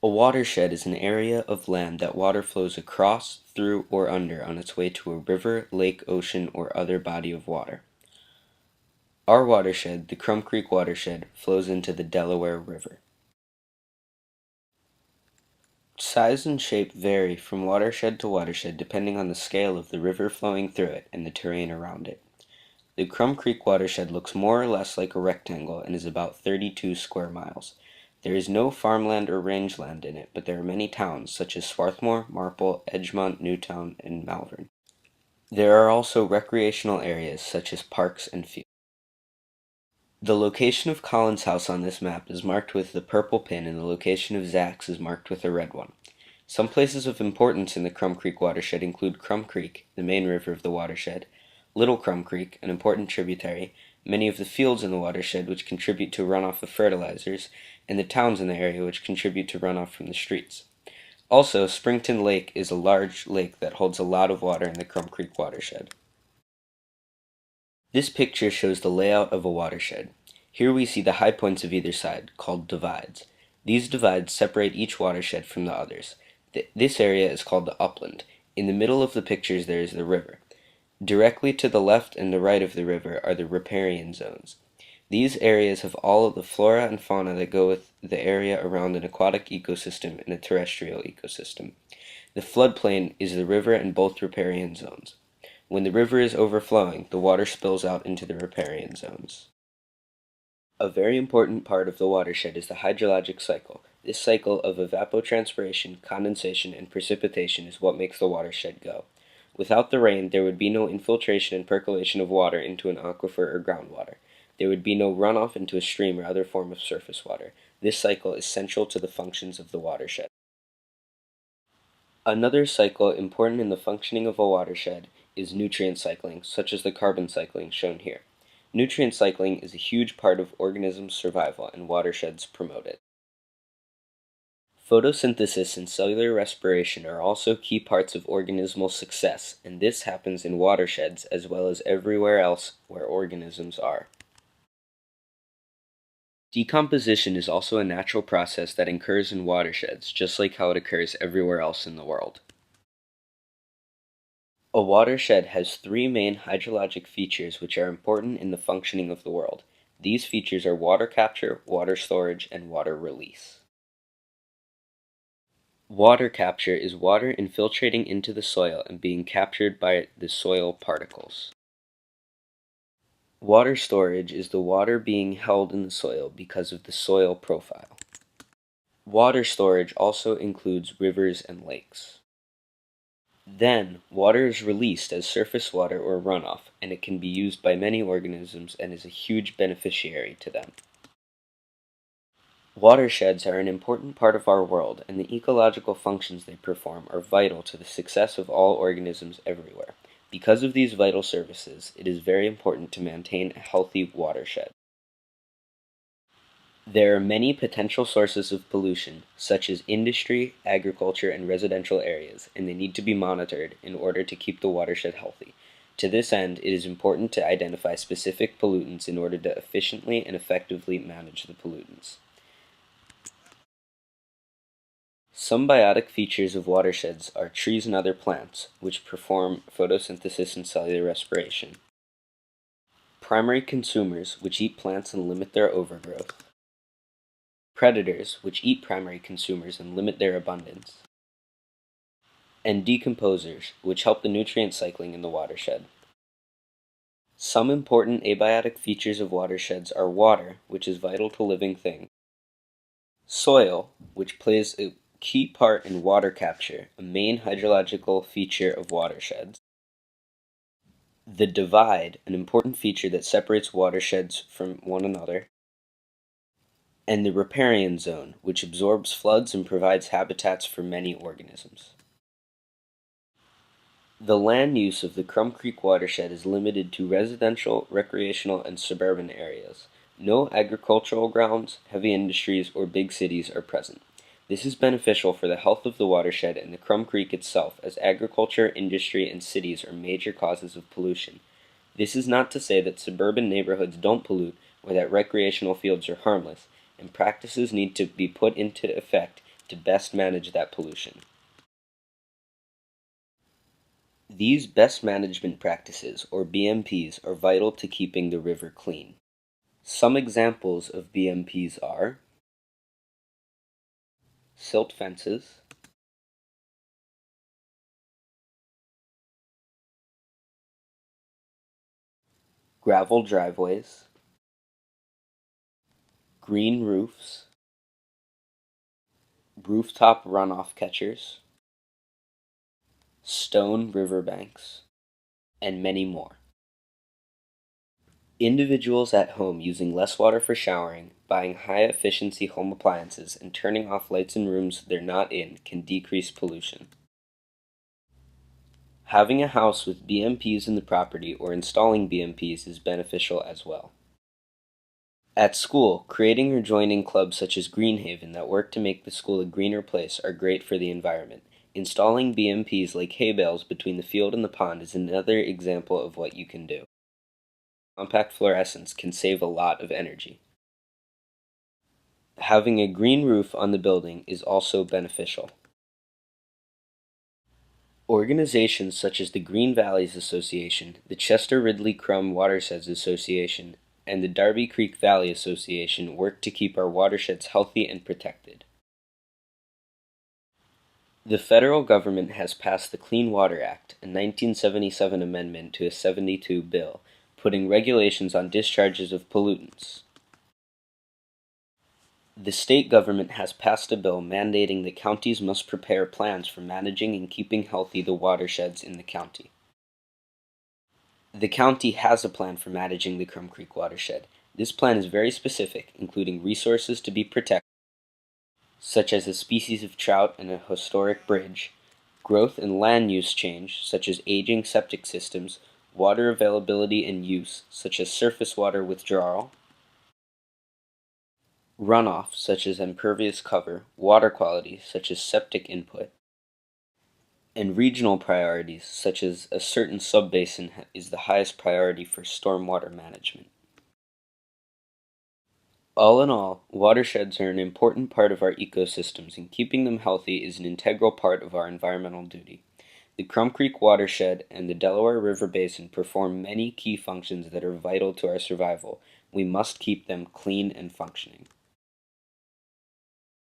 A watershed is an area of land that water flows across, through, or under on its way to a river, lake, ocean, or other body of water. Our watershed, the Crum Creek Watershed, flows into the Delaware River. Size and shape vary from watershed to watershed depending on the scale of the river flowing through it and the terrain around it. The Crum Creek Watershed looks more or less like a rectangle and is about 32 square miles. There is no farmland or rangeland in it, but there are many towns such as Swarthmore, Marple, Edgemont, Newtown, and Malvern. There are also recreational areas such as parks and fields. The location of Colin's house on this map is marked with the purple pin and the location of Zach's is marked with a red one. Some places of importance in the Crum Creek Watershed include Crum Creek, the main river of the watershed, Little Crum Creek, an important tributary, many of the fields in the watershed which contribute to runoff of fertilizers, and the towns in the area which contribute to runoff from the streets. Also, Springton Lake is a large lake that holds a lot of water in the Crum Creek Watershed. This picture shows the layout of a watershed. Here we see the high points of either side, called divides. These divides separate each watershed from the others. This area is called the upland. In the middle of the pictures there is the river. Directly to the left and the right of the river are the riparian zones. These areas have all of the flora and fauna that go with the area around an aquatic ecosystem and a terrestrial ecosystem. The floodplain is the river and both riparian zones. When the river is overflowing, the water spills out into the riparian zones. A very important part of the watershed is the hydrologic cycle. This cycle of evapotranspiration, condensation, and precipitation is what makes the watershed go. Without the rain, there would be no infiltration and percolation of water into an aquifer or groundwater. There would be no runoff into a stream or other form of surface water. This cycle is central to the functions of the watershed. Another cycle important in the functioning of a watershed is nutrient cycling, such as the carbon cycling shown here. Nutrient cycling is a huge part of organisms' survival, and watersheds promote it. Photosynthesis and cellular respiration are also key parts of organismal success, and this happens in watersheds as well as everywhere else where organisms are. Decomposition is also a natural process that occurs in watersheds, just like how it occurs everywhere else in the world. A watershed has three main hydrologic features which are important in the functioning of the world. These features are water capture, water storage, and water release. Water capture is water infiltrating into the soil and being captured by the soil particles. Water storage is the water being held in the soil because of the soil profile. Water storage also includes rivers and lakes. Then, water is released as surface water or runoff, and it can be used by many organisms and is a huge beneficiary to them. Watersheds are an important part of our world, and the ecological functions they perform are vital to the success of all organisms everywhere. Because of these vital services, it is very important to maintain a healthy watershed. There are many potential sources of pollution, such as industry, agriculture, and residential areas, and they need to be monitored in order to keep the watershed healthy. To this end, it is important to identify specific pollutants in order to efficiently and effectively manage the pollutants. Some biotic features of watersheds are trees and other plants, which perform photosynthesis and cellular respiration. Primary consumers, which eat plants and limit their overgrowth. Predators, which eat primary consumers and limit their abundance. And decomposers, which help the nutrient cycling in the watershed. Some important abiotic features of watersheds are water, which is vital to living things. Soil, which plays a key part in water capture, a main hydrological feature of watersheds. The divide, an important feature that separates watersheds from one another. And the riparian zone, which absorbs floods and provides habitats for many organisms. The land use of the Crum Creek Watershed is limited to residential, recreational, and suburban areas. No agricultural grounds, heavy industries, or big cities are present. This is beneficial for the health of the watershed and the Crum Creek itself, as agriculture, industry, and cities are major causes of pollution. This is not to say that suburban neighborhoods don't pollute or that recreational fields are harmless, and practices need to be put into effect to best manage that pollution. These best management practices, or BMPs, are vital to keeping the river clean. Some examples of BMPs are silt fences, gravel driveways, green roofs, rooftop runoff catchers, stone riverbanks, and many more. Individuals at home using less water for showering, buying high-efficiency home appliances, and turning off lights in rooms they're not in can decrease pollution. Having a house with BMPs in the property or installing BMPs is beneficial as well. At school, creating or joining clubs such as Greenhaven that work to make the school a greener place are great for the environment. Installing BMPs like hay bales between the field and the pond is another example of what you can do. Compact fluorescents can save a lot of energy. Having a green roof on the building is also beneficial. Organizations such as the Green Valleys Association, the Chester Ridley Crum Watersheds Association, and the Darby Creek Valley Association work to keep our watersheds healthy and protected. The federal government has passed the Clean Water Act, a 1977 amendment to a 72 bill, putting regulations on discharges of pollutants. The state government has passed a bill mandating that counties must prepare plans for managing and keeping healthy the watersheds in the county. The county has a plan for managing the Crum Creek Watershed. This plan is very specific, including resources to be protected, such as a species of trout and a historic bridge, growth and land use change, such as aging septic systems, water availability and use, such as surface water withdrawal, runoff, such as impervious cover, water quality, such as septic input, and regional priorities, such as a certain subbasin is the highest priority for stormwater management. All in all, watersheds are an important part of our ecosystems, and keeping them healthy is an integral part of our environmental duty. The Crum Creek Watershed and the Delaware River Basin perform many key functions that are vital to our survival. We must keep them clean and functioning.